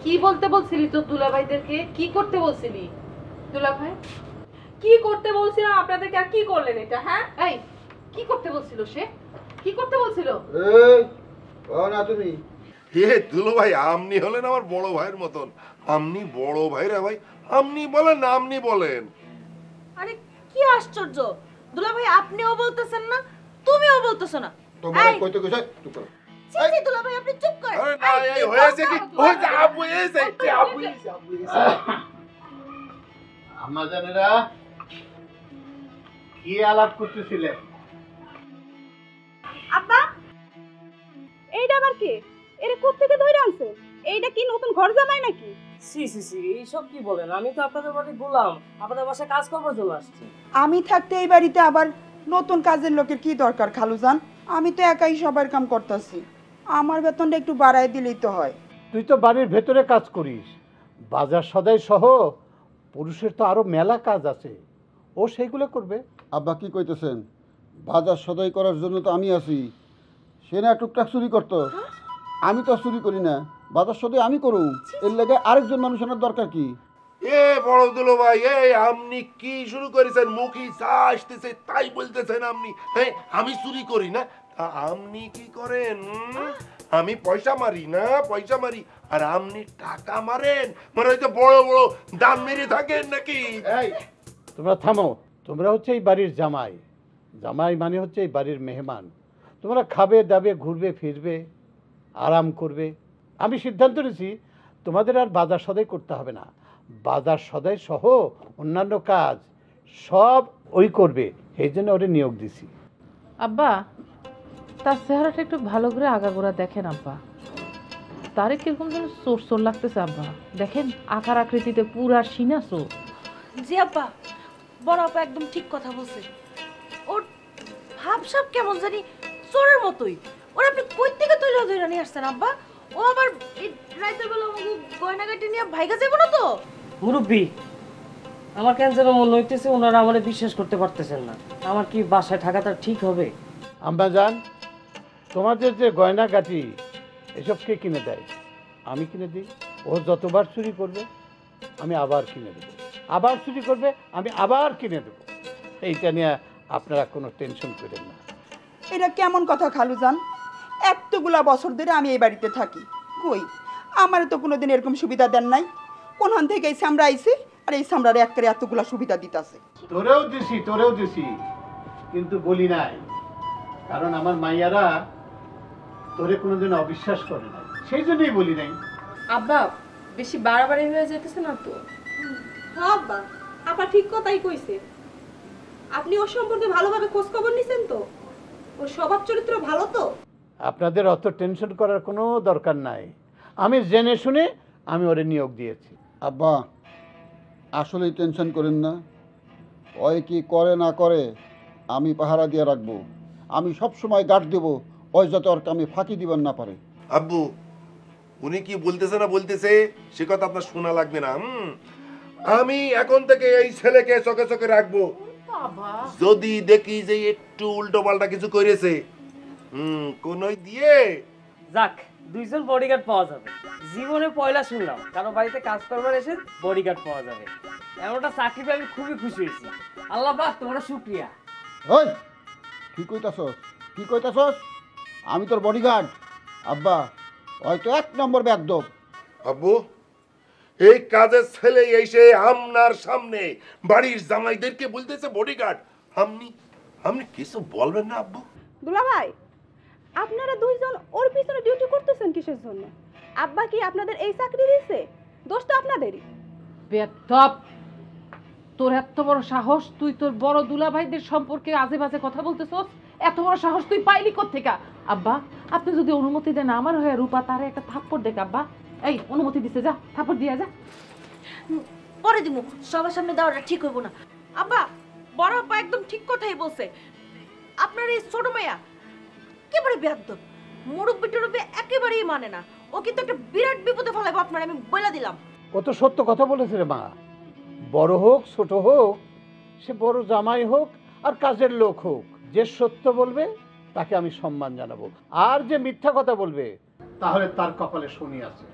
কি বলতে বলছিলি তোর দুলাভাইদেরকে? কি করতে বলছিলি? দুলাভাই কি করতে বলছিলাম আপনাদেরকে, আর কি করলেন এটা? হ্যাঁ এই কি করতে বলছিল সে? কি করতে বলছিল? এই ও না তুমি হে দুলো ভাই, আপনি হলেন আমার বড় ভাইয়ের মতন। আপনি বড় ভাই রে ভাই, আপনি বলেন না, আপনি বলেন। আরে কি আশ্চর্য, দুলাভাই আপনিও বলতেছেন না, তুমিও বলতেছো না। তোমার কইতে কইছে চুপ করো। ছি ছি দুলাভাই, আপনি চুপ করেন। আরে না, এই হয়েছে কি? হয়েছে আব্বু এসে, আব্বু এসে, আব্বু এসে। আম্মা জানেরা কি আলাপ করতেছিলেন? আব্বা এইটা আবার কি? এরে কোত্থেকে ধরে আনছে? এইটা কি নতুন ঘর জামাই নাকি? সি সি সি, এইসব কি বলেন? আমি তো আপনাদের বাড়ি গোলাম, আপনাদের বাসায় কাজ করবার জন্য আসছি। আমি থাকতে এই বাড়িতে আবার নতুন কাজের লোকের কি দরকার খালুজান? আমি তো একাই সবার কাম করতেছি, আমার বেতনটা একটু বাড়ায় দিলেই তো হয়। তুই তো বাড়ির ভেতরে কাজ করিস, বাজার সদাই সহ পুরুষের তো আরো মেলা কাজ আছে, ও সেইগুলো করবে। আব্বা কি কইতেছেন? বাজার সদাই করার জন্য তো আমি আছি। সে না টুকটাক চুরি করতো, আমি তো চুরি করি না। বাজার সদাই আমি করুম, এর লাগে আরেকজন মানুষের দরকার কি? এ বড় দুলো ভাই, এই আপনি কি শুরু করেছেন? মুখি যা আসতেছে তাই বলতেছেন আপনি। হ্যাঁ, আমি চুরি করি না, তা আপনি কি করেন? আমি পয়সা মারি না, পয়সা মারি, আর আপনি টাকা মারেন। মানে হয়তো বড় বড় দাম মেরে থাকেন নাকি? এই তোমরা থামো, তোমরা হচ্ছে এই বাড়ির জামাই, জামাই মানে হচ্ছে এই বাড়ির মেহমান। তোমরা খাবে দাবে, ঘুরবে ফিরবে, আরাম করবে। আমি সিদ্ধান্ত নিয়েছি তোমাদের আর বাজার সদাই করতে হবে না, বাজার সদাই সহ অন্যান্য কাজ সব ওই করবে, এই জন্য ওরে নিয়োগ দিছি। আব্বা, তার চেহারাটা একটু ভালো করে আগাগোড়া দেখেন আব্বা। তারে কিরকম যেন চোর চোর লাগতেছে আব্বা। দেখেন আকার আকৃতিতে পুরা সিনা চোর। জি আব্বা, বড় আপা একদম ঠিক কথা বলছে। ওর ভাবসাব কেমন জানি চোরের মতোই। ওরা আপনি কই থেকে তৈরি ধরে নিয়ে আসছেন আব্বা? ও আবার এই রাতের বেলা আমাকে গয়নাগাটি নিয়ে ভাইগা যাবো না তো? মুরব্বী, আমার কেন যেন মনে হইতেছে ওনারা আমারে বিশ্বাস করতে পারতেছেন না। আমার কি বাসায় থাকাটা ঠিক হবে? আম্মা জান, তোমাদের যে গয়নাগাটি এসব কে কিনে দেয়? আমি কিনে দিই। ও যতবার চুরি করবে আমি আবার কিনে দেবো, আবার চুরি করবে আমি আবার কিনে দেবো। এইটা নিয়ে আপনারা কোনো টেনশন করেন না। এটা কেমন কথা খালুজান? এতগুলা বছর ধরে আমি এই বাড়িতে থাকি, কই আমার তো কোনোদিন এরকম সুবিধা দেন নাই। কোনখান থেকে এই সামরা আইছে আর এই সামরারে একবারে এতগুলা সুবিধা দিতাছে। তোরেও দিছি, কিন্তু বলি নাই, কারণ আমার মাইয়ারা তোরে কোনোদিন অবিশ্বাস করে নাই, সেই জন্যই বলি নাই। আব্বা বেশি বাড়াবাড়ি হয়ে যেতেছে না তো? হ্যাঁ আব্বা, আপা ঠিক কথাই কইছে। আপনি ওর সম্পর্কে ভালোভাবে খোঁজ খবর নিছেন তো? ওর স্বভাব চরিত্র ভালো তো? আপনাদের অত টেনশন করার কোনো দরকার নাই, আমি জেনে শুনে আমি ওরে নিয়োগ দিয়েছি। আব্বা আসলেই টেনশন করেন না, ওই কি করে না করে আমি পাহারা দিয়ে রাখবো। আমি সব সময় গার্ড দেবো, ওই যাতে ওর কামে ফাঁকি দিবেন না পারে। আব্বু, উনি কি বলতেছে না বলতেছে সে কথা আপনার শোনা লাগবে না। আমি এখন থেকে এই ছেলেকে চোখে চোখে রাখবো। যদি দেখি যে একটু উল্টো পাল্টা কিছু করেছে, কোনই দিয়ে যাক, দুইজন বডিগার্ড পাওয়া যাবে। জীবনে পয়লা শুনলাম কারো বাড়িতে কাজ করবার এসে বডিগার্ড পাওয়া যাবে। এমনটা চাকরি পেয়ে আমি খুবই খুশি হয়েছি। আল্লাহ পাক তোমার শুকরিয়া। ওই কি কইতাছস, কি কইতাছস? আমি তোর বডিগার্ড? আব্বা হয়তো এক নম্বর বেয়াদব। আব্বু, এই কাজের ছেলে এসে আপনার সামনে বাড়ির জামাইদেরকে বলতেছে বডিগার্ড। আপনি আপনি কিছু বলবেন না আব্বু? দুলাভাই, আপনারা দুইজন ওর পিছনে ডিউটি করতেছেন কিসের জন্য? আব্বা কি আপনাদের এই চাকরি দিয়েছে? দোষ তো আপনাদেরই। বেয়াদব, তোর এত বড় সাহস! তুই তোর বড় দুলাভাইদের সম্পর্কে আজে বাজে কথা বলতেছস? এত বড় সাহস তুই পাইলি কোত্থেকে? আব্বা, আপনি যদি অনুমতি দেন আমার হয়ে রূপা তারে একটা থাপ্পড় দেখ। আব্বা, এই অনুমতি দিছে, যা থাপ্পড় দিয়া যা। পরে দিমু, সবার সামনে দেওয়াটা ঠিক হইব না। আব্বা, বড় আপা একদম ঠিক কথাই বলছে। আপনার এই ছোট মেয়া একেবারে বেয়াদব, মুরব্বি টুরব্বি একেবারেই মানে না। ও কিন্তু একটা বিরাট বিপদে ফেলাইবো আপনার, আমি বলে দিলাম। ও তো সত্য কথা বলেছে রে মা, বড় হোক ছোট হোক, সে বড় জামাই হোক আর কাজের লোক হোক, যে সত্য বলবে তাকে আমি সম্মান জানাবো, আর যে মিথ্যা কথা বলবে তাহলে তার কপালে শনি আছে।